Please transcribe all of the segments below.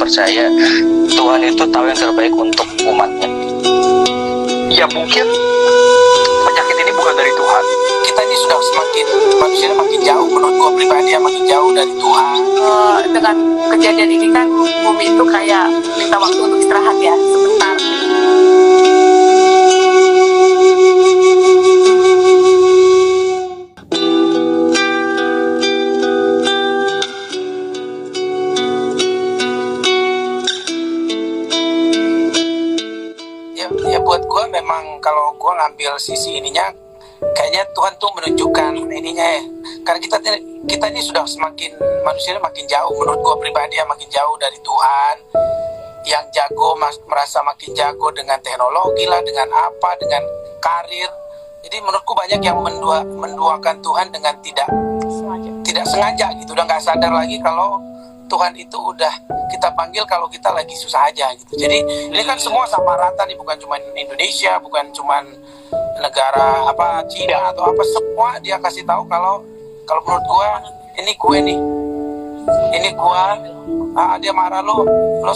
percaya Tuhan itu tahu yang terbaik untuk umatnya. Ya mungkin penyakit ini bukan dari Tuhan. Kita ini sudah semakin, manusia makin jauh, menurut gue pribadi ya, makin jauh dari Tuhan. Dengan kejadian ini kan bumi itu kayak minta waktu untuk istirahat ya, sebentar. Ya buat gue memang kalau gue ngambil sisi ininya, kayaknya Tuhan tuh menunjukkan ininya ya. Karena kita ini sudah semakin, manusia makin jauh, menurut gue pribadi ya, makin jauh dari Tuhan. Yang jago merasa makin jago dengan teknologi lah, dengan apa, dengan karir. Jadi menurutku banyak yang menduakan Tuhan dengan tidak sengaja gitu, udah nggak sadar lagi kalau Tuhan itu udah kita panggil kalau kita lagi susah aja gitu. Jadi ini kan semua sama rata nih, bukan cuma Indonesia, bukan cuma negara apa Cina atau apa, semua dia kasih tahu kalau menurut gua ini gue nih, ini gua, dia marah lo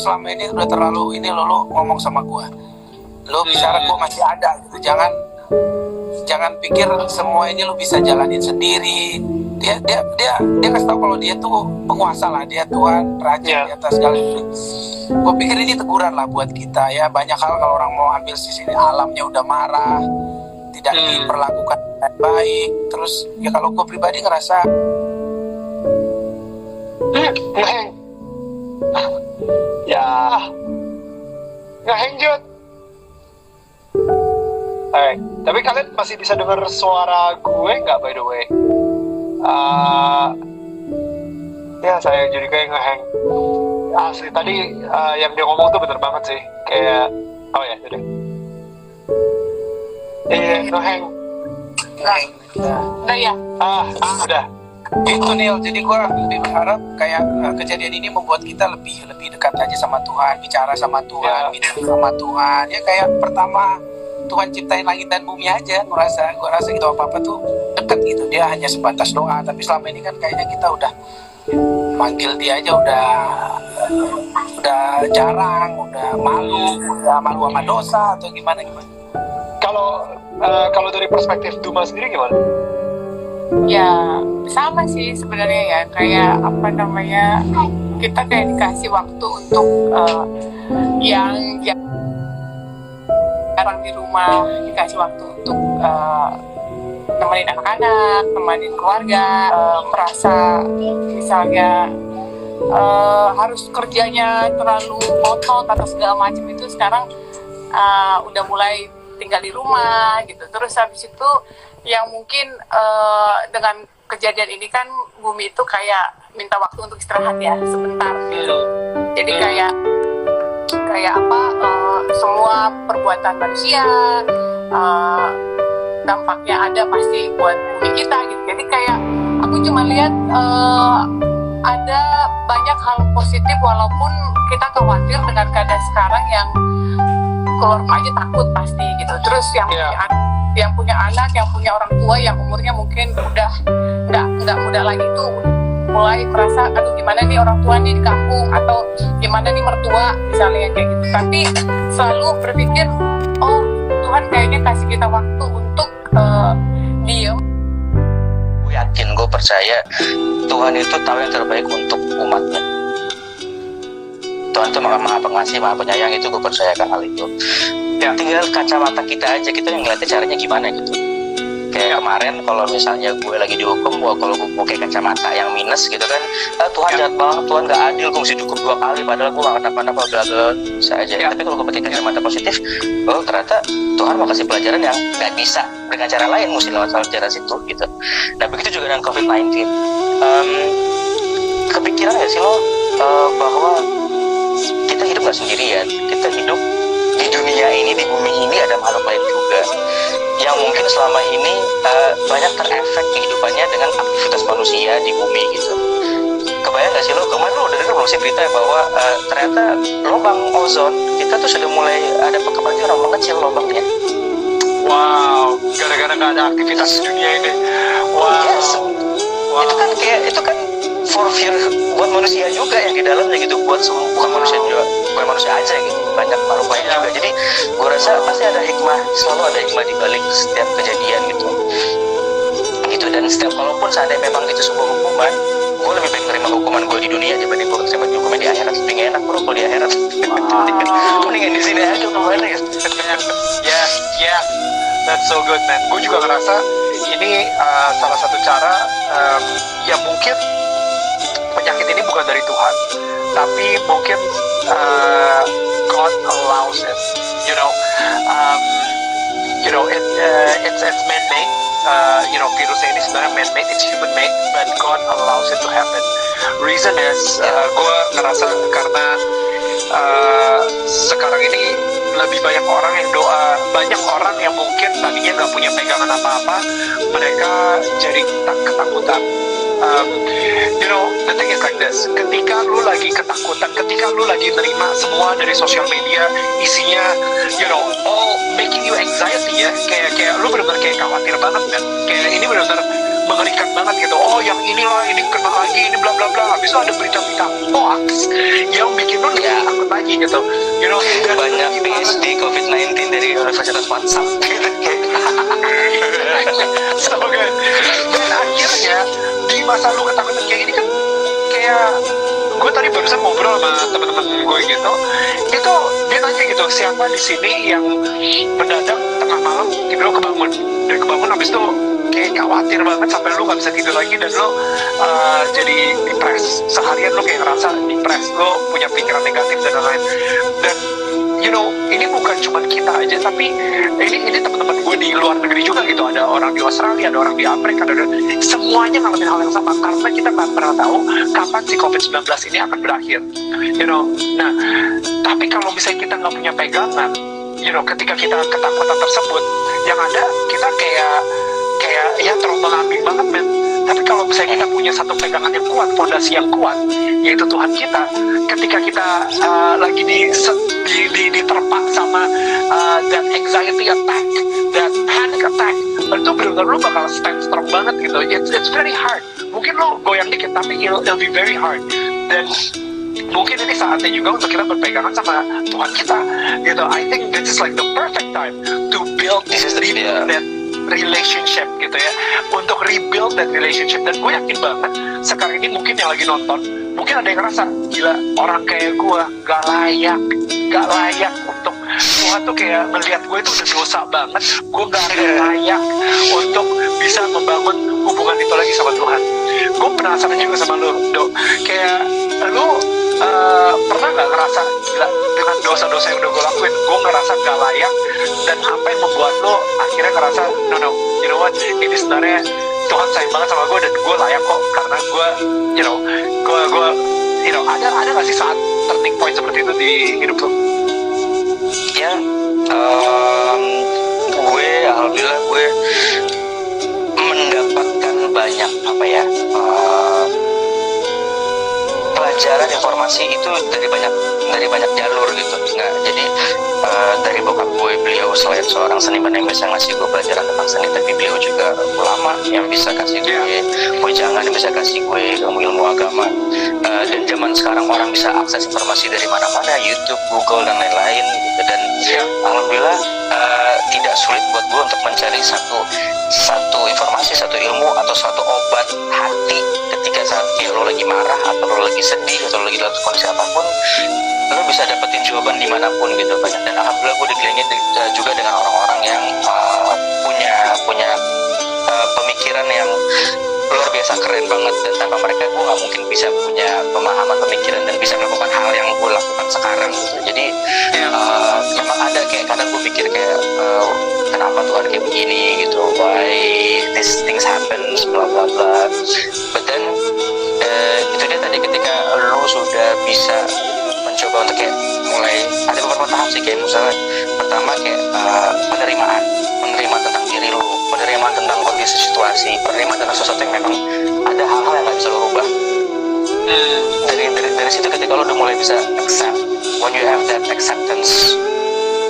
selama ini udah terlalu ini lo ngomong sama gua, lo bicara gua masih ada gitu. Jangan pikir semua ini lo bisa jalanin sendiri. Dia kasih tahu kalau dia tuh penguasa lah, dia Tuhan, Raja di atas segala itu. Gue pikir ini teguran lah buat kita ya. Banyak hal kalau orang mau ambil sisi ini, alamnya udah marah, tidak diperlakukan dengan baik. Terus ya kalau gue pribadi ngerasa Ngeheng. Ya ngeheng Jud. Tapi kalian masih bisa dengar suara gue nggak, by the way? Ya saya jadi kayak ngeheng. Asli tadi yang dia ngomong tuh bener banget sih. Kayak udah. Ngeheng. Udah ya. Udah. itu Nil. Jadi gue lebih berharap kayak kejadian ini membuat kita lebih dekat aja sama Tuhan, bicara sama Tuhan, bicara sama Tuhan. Ya kayak pertama Tuhan ciptain langit dan bumi aja, gue rasa gitu, apa tuh dekat gitu. Dia hanya sebatas doa, tapi selama ini kan kayaknya kita udah manggil dia aja udah jarang, udah malu sama dosa atau gimana. Kalau dari perspektif Duma sendiri gimana? Ya sama sih sebenarnya ya, kayak kita kayak dikasih waktu untuk yang jarang di rumah, dikasih waktu untuk nemenin anak-anak, nemenin keluarga, merasa misalnya harus kerjanya terlalu otot atau segala macam itu sekarang udah mulai tinggal di rumah gitu. Terus habis itu yang mungkin dengan kejadian ini kan bumi itu kayak minta waktu untuk istirahat ya, sebentar gitu. Jadi kayak semua perbuatan manusia dampaknya ada pasti buat bumi kita gitu. Jadi kayak aku cuma lihat ada banyak hal positif walaupun kita khawatir dengan keadaan sekarang yang keluar rumah aja takut pasti gitu. Terus yang punya anak, yang punya orang tua yang umurnya mungkin udah nggak muda lagi tuh mulai merasa aduh gimana nih orang tua nih di kampung, atau gimana nih mertua misalnya kayak gitu. Tapi selalu berpikir Tuhan kayaknya kasih kita waktu untuk diem. Gue yakin, gue percaya Tuhan itu tahu yang terbaik untuk umatnya. Tuhan itu maha pengasih, maha penyayang, itu gue percayakan hal itu. Tinggal kacamata kita aja, kita yang ngeliatnya caranya gimana gitu. Kayak kemarin kalau misalnya gue lagi dihukum, kalau gue pakai kacamata yang minus gitu kan, Tuhan jahat banget, Tuhan gak adil, gue mesti dihukum 2 kali padahal gue gak kenapa-napa, bisa aja. Tapi kalau gue pakai kacamata positif, ternyata Tuhan mau kasih pelajaran yang gak bisa dengan cara lain, mesti lewat cara situ gitu. Nah begitu juga dengan COVID-19. Kepikiran gak sih lo bahwa kita hidup gak sendirian, kita hidup di dunia ini, di bumi ini ada makhluk lain juga yang mungkin selama ini banyak terefek kehidupannya dengan aktivitas manusia di bumi gitu. Kebayang gak sih lo, kemarin lo udah dengar belum sih berita bahwa ternyata lubang ozon kita tuh sudah mulai ada perkembangan orang mengecil lubangnya. Wow, gara-gara gak ada aktivitas di dunia ini. Wow. Yes. Itu kan for fear buat manusia juga yang di dalamnya gitu, buat semua, bukan manusia juga, bukan manusia aja gitu, banyak makhluk lain juga. Jadi gue rasa pasti ada hikmah, selalu ada hikmah di balik setiap kejadian gitu. Dan setiap kalaupun seandainya memang itu sebuah hukuman, gue lebih baik terima hukuman gue di dunia dibanding gue terima hukuman di akhirat. Lebih enak bro kalau di akhirat. Mendingan di sini aja hukumannya ya. Yeah, that's so good man. Gue juga ngerasa ini salah satu cara yang mungkin penyakit ini bukan dari Tuhan, tapi mungkin God allows it. It's man-made. Virusnya ini sebenarnya man-made, it's human-made, but God allows it to happen. Reason is, gue ngerasa karena sekarang ini lebih banyak orang yang doa, banyak orang yang mungkin tadinya nggak punya pegangan apa-apa, mereka jadi ketakutan. The thing is like this, ketika lu lagi ketakutan, ketika lu lagi nerima semua dari sosial media, isinya, all making you anxiety ya, kayak lu benar-benar kayak khawatir banget kan, kayak ini benar-benar mengerikan banget gitu. Oh yang inilah, ini kena lagi, ini bla bla bla. Habis itu ada berita-berita hoax yang bikin lu lebih takut lagi gitu. Banyak PhD COVID-19 dari Universitas WhatsApp gitu. So good. Dan akhirnya di masa lu ketakutan kayak gini kan, kayak gue tadi barusan ngobrol sama teman-teman gue gitu, itu dia nanya gitu, siapa di sini yang mendadak tengah malam tiba-tiba kebangun, dan kebangun habis itu kayak khawatir banget sampai lu nggak bisa tidur lagi, dan lu jadi depres seharian, lu kayak ngerasa depres, lu punya pikiran negatif dan lain-lain. Dan ini bukan cuma kita aja, tapi ini teman-teman gue di luar negeri juga gitu, ada orang di Australia, ada orang di Amerika, ada semuanya ngalamin hal yang sama, karena kita nggak pernah tahu kapan si COVID-19 ini akan berakhir. Nah, tapi kalau misalnya kita nggak punya pegangan, ketika kita ketakutan tersebut, yang ada kita kayak ya terombang-ambing banget men. Tapi kalau misalnya kita punya satu pegangan yang kuat, fondasi yang kuat, yaitu Tuhan kita, ketika kita lagi diterpa sama that anxiety attack, that panic attack, itu benar-benar lu bakal stand strong banget gitu. It's very hard. Mungkin lu goyang dikit, tapi it'll be very hard. Dan mungkin ini saatnya juga untuk kita berpegangan sama Tuhan kita gitu. I think this is like the perfect time to build that relationship gitu ya, untuk rebuild that relationship. Dan gue yakin banget sekarang ini mungkin yang lagi nonton, mungkin ada yang ngerasa gila, orang kayak gue gak layak untuk Tuhan tuh kayak ngelihat gue itu udah dosa banget, gue gak layak untuk bisa membangun hubungan itu lagi sama Tuhan. Gue penasaran juga sama lu, Dok, kayak lu pernah gak ngerasa gila dengan dosa-dosa yang udah gue lakuin, gue ngerasa gak layak, dan apa yang membuat lo akhirnya ngerasa no, you know what, ini sebenarnya Tuhan sayang banget sama gue dan gue layak kok, karena gue ada gak sih saat turning point seperti itu di hidup lo? Ya, alhamdulillah gue mendapatkan banyak pelajaran informasi itu dari banyak jalur gitu. Nggak, jadi dari bokap gue, beliau selain seorang seniman yang bisa ngasih gue pelajaran tentang seni, tapi beliau juga ulama yang bisa kasih gue wejangan, yang bisa kasih gue ilmu agama. Dan zaman sekarang orang bisa akses informasi dari mana-mana, YouTube, Google dan lain-lain gitu. Dan alhamdulillah tidak sulit buat gue untuk mencari satu informasi, satu ilmu atau satu obat hati ketika saat lo lagi marah atau lo lagi sedih atau lo lagi dalam kondisi apapun, lo bisa dapetin jawaban dimanapun gitu. Dan alhamdulillah gue dikelilingi juga dengan orang-orang yang punya pemikiran yang luar biasa keren banget, dan tanpa mereka gue nggak mungkin bisa punya pemahaman pemikiran dan bisa melakukan hal yang gue lakukan sekarang gitu. Jadi memang ada kayak kadang gue pikir kayak kenapa Tuhan kayak begini gitu, why these things happens, bla bla bla. But then itu dia tadi, ketika lo sudah bisa mencoba untuk kayak mulai ada beberapa tahap sih, kayak misalnya pertama kayak menerima tentang diri lo, menerima tentang kondisi situasi, menerima tentang sesuatu yang memang ada hal-hal yang nggak bisa lo rubah. Dari situ ketika lo udah mulai bisa accept, when you have that acceptance,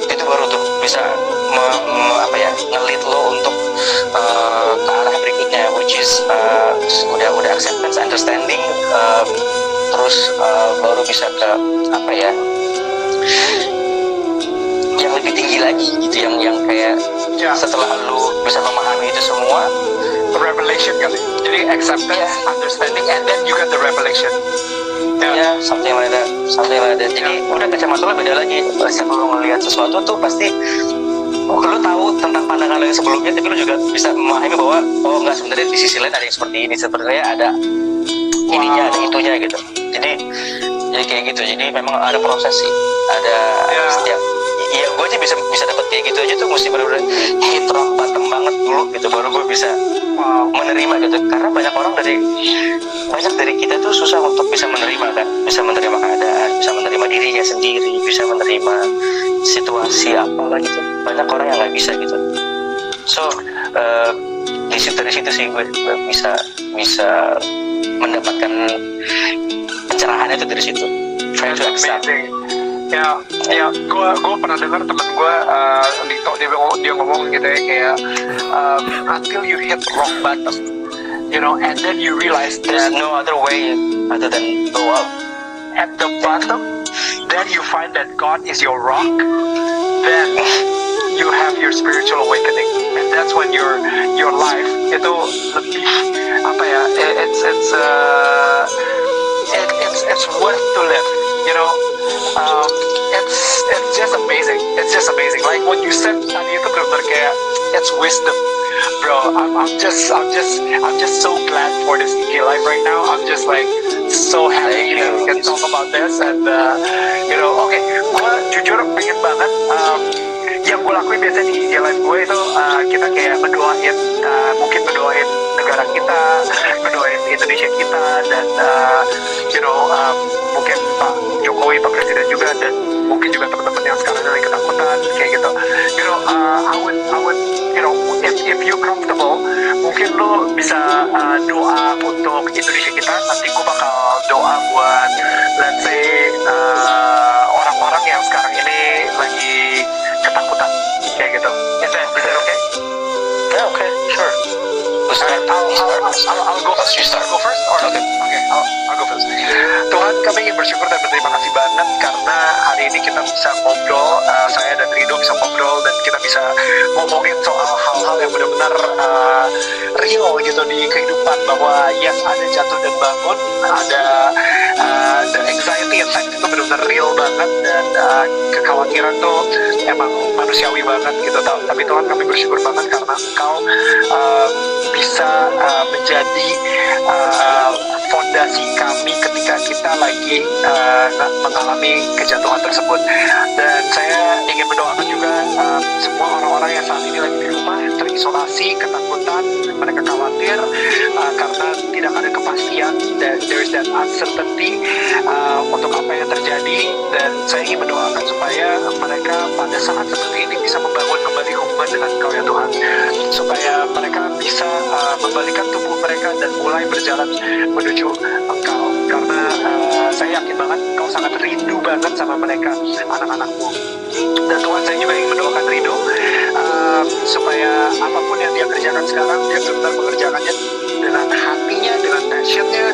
itu baru tuh bisa nge-lead lo untuk ke arah berikutnya, which is udah acceptance, understanding, terus terus baru bisa ke apa ya, yang lebih tinggi lagi gitu, yang kayak setelah lu bisa memahami itu semua, revelation kali. Jadi acceptance, understanding, and then you get the revelation. ya something like that. Jadi udah kacamata lo beda lagi. Sebelum ngelihat sesuatu tuh pasti lo tahu tentang pandangan lo yang sebelumnya, tapi lo juga bisa memahami bahwa oh enggak, sebenarnya di sisi lain ada yang seperti ini, sebenarnya ada ininya, ada itunya gitu. Jadi kayak gitu. Jadi memang ada proses sih, ada setiap. Iya, gue aja bisa dapat kayak gitu aja tuh mesti benar-benar hit rock bottom banget dulu gitu, baru gue bisa menerima gitu. Karena banyak dari kita tuh susah untuk bisa menerima kan, bisa menerima keadaan, bisa menerima dirinya sendiri, bisa menerima situasi apalah gitu. Banyak orang yang nggak bisa gitu. So dari situ sih gue bisa mendapatkan pencerahan itu dari situ. Try to accept. Ya, gue pernah dengar teman gue Dito, dia ngomong gitu ya, kayak until you hit rock bottom, you know, and then you realize There's that no other way other than go up. at the bottom, then you find that God is your rock, then you have your spiritual awakening, and that's when your life itu lebih apa ya, it's worth to live, you know. It's just amazing. It's just amazing. Like what you said tadi itu benar-benar kayak it's wisdom, bro. I'm just so glad for this EK life right now. I'm just like so happy that we can talk about this, and you know, okay, gue jujur pengen banget. Yang gue lakuin biasanya di EK life gue itu kita kayak mendoain, mungkin mendoain negara kita, mendoain Indonesia kita, dan you know, mungkin Pak Jokowi, Pak Presiden juga, dan mungkin juga teman-teman yang sekarang lagi ketakutan kayak gitu. You know, I would, you know, if you comfortable, mungkin lo bisa doa untuk Indonesia kita. Nanti gue bakal doa buat, let's say, orang-orang yang sekarang ini lagi ketakutan kayak gitu. Is that okay? Yeah, okay, sure. I'll go first. You start. Go first. Or okay. I'll go first. Tuhan, kami ingin bersyukur dan berterima kasih banget karena hari ini kita bisa ngobrol, saya dan Rido bisa ngobrol, dan kita bisa ngomongin soal hal-hal yang benar-benar real gitu di kehidupan, bahwa yes, ada jatuh dan bangun, ada the anxiety effect itu benar-benar real banget, dan kekhawatiran tuh emang manusiawi banget gitu. Tapi Tuhan, kami bersyukur banget karena Engkau bisa menjadi fondasi kami ketika kita lagi mengalami kejatuhan tersebut. Dan saya ingin mendoakan juga semua orang-orang yang saat ini lagi di rumah terisolasi, ketakutan, mereka khawatir karena tidak ada kepastian, dan there is that uncertainty untuk apa yang terjadi. Dan saya ingin mendoakan supaya mereka pada saat seperti ini bisa membangun kembali hubungan dengan Engkau ya Tuhan, supaya mereka bisa membalikan tubuh mereka dan mulai berjalan menuju Engkau, karena saya yakin banget Engkau sangat rindu banget sama mereka, anak-anakmu. Dan Tuhan, saya juga ingin mendoakan Rido supaya apapun yang dia kerjakan sekarang, dia benar-benar mengerjakannya dengan hatinya, dengan passionnya,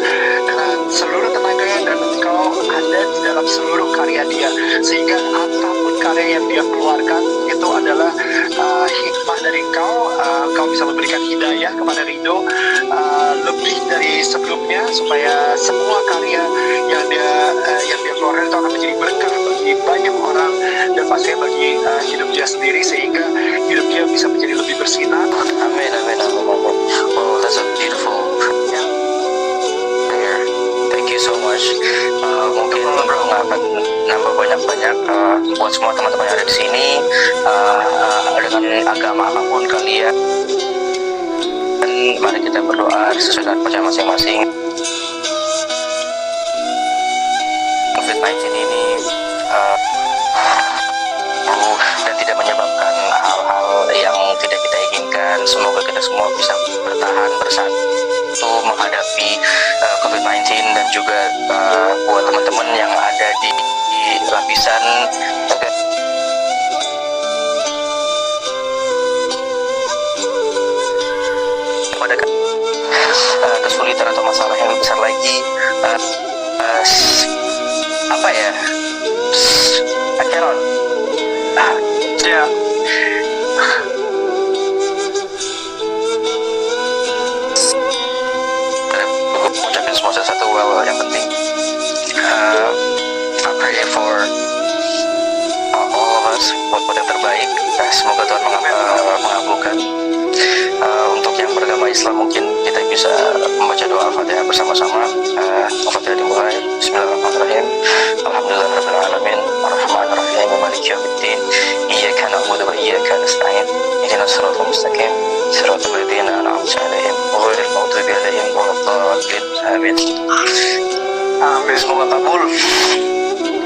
dengan seluruh tenaganya, dan Engkau ada di dalam seluruh karya dia, sehingga apapun karya yang dia keluarkan itu adalah hikmah dari Engkau. Engkau bisa memberikan hidayah kepada Rido lebih dari sebelumnya, supaya semua karya yang dia keluarkan itu akan menjadi berkah bagi banyak orang, dan pastinya bagi hidup dia sendiri, sehingga hidup dia bisa menjadi lebih bersinar. Amin. Oh, that's a beautiful prayer. Thank you so much. Mungkin bro nggak akan nambah banyak buat semua teman-teman yang ada di sini, dengan agama apapun kalian, dan mari kita berdoa sesuai dengan percaya masing-masing. COVID-19 ini dan tidak menyebabkan hal-hal yang tidak kita inginkan. Semoga kita semua bisa bertahan bersatu menghadapi COVID-19, dan juga buat teman-teman yang ada di lapisan pada kesulitan atau masalah yang lebih besar lagi, apa ya, Acheron. Ya. Gue ucapin semua satu yang penting. I pray for all of us buat yang terbaik. Semoga Tuhan mengabulkan. Untuk yang beragama Islam mungkin kita bisa membaca doa Al-Fatihah bersama-sama. Al-Fatihah dimulai. Bismillahirrahmanirrahim. Alhamdulillahirabbil alamin. Arrahmanirrahim. Maliki yaumiddin. Iyyaka na'budu wa iyyaka nasta'in. Ihdinas siratal mustaqim. Siratal ladzina an'amta 'alaihim ghairil maghdubi 'alaihim waladdallin. Amin. Amin. Semoga kabul.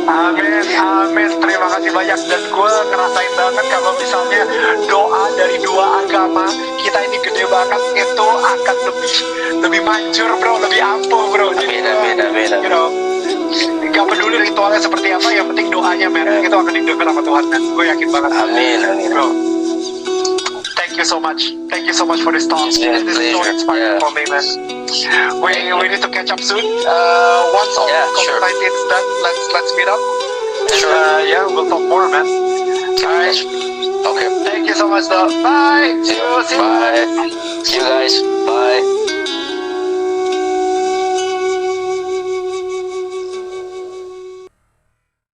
Amin, amin. Terima kasih banyak. Dan gue ngerasain banget kalau misalnya doa dari dua agama kita ini gede banget, itu akan lebih manjur bro, lebih ampuh bro. Jadi, Amin. you know, gak peduli ritualnya seperti apa, yang penting doanya men, itu akan didengar sama Tuhan kan. Gue yakin banget. Amin. Bro. Thank you so much. Thank you so much for this talk. It's been a This is so pleasure. inspiring Yeah. for me, man. We need to catch up soon. Once all Yeah, sure. COVID-19 is done, let's meet up. Sure. Yeah, we'll talk more, man. Alright. Okay. Thank you so much, though. Bye. See you. Bye. See you guys. Bye.